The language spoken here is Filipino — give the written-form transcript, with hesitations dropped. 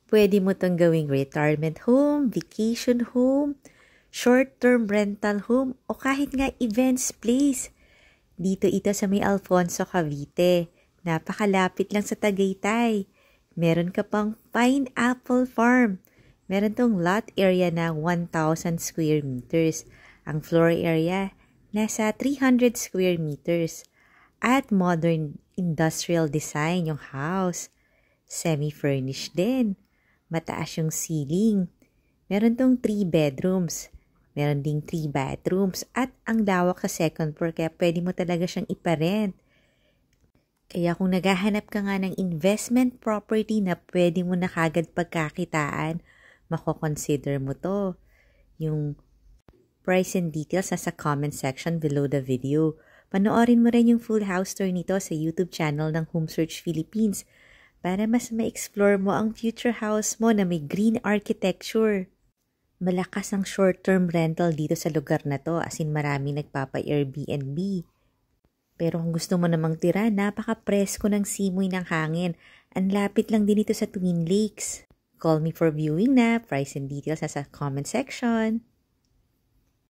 Pwede mo itong gawing retirement home, vacation home, short-term rental home, o kahit nga events place. Dito ito sa may Alfonso, Cavite. Napakalapit lang sa Tagaytay. Meron ka pang pineapple farm. Meron tong lot area na 1,000 square meters. Ang floor area, nasa 300 square meters. At modern industrial design yung house. Semi-furnished din. Mataas yung ceiling. Meron tong 3 bedrooms. Meron ding 3 bathrooms. At ang lawak sa second floor kaya pwede mo talaga siyang iparent. Kaya kung naghahanap ka nga ng investment property na pwede mo na kagad pagkakitaan, mako-consider mo to. Yung price and details nasa comment section below the video. Panoorin mo rin yung full house tour nito sa YouTube channel ng Home Search Philippines para mas ma-explore mo ang future house mo na may green architecture. Malakas ang short-term rental dito sa lugar na to, as in marami nagpapa-Airbnb. Pero kung gusto mo namang tira, napaka-presko ng simoy ng hangin. Ang lapit lang din ito sa Twin Lakes. Call me for viewing na. Price and details nasa comment section.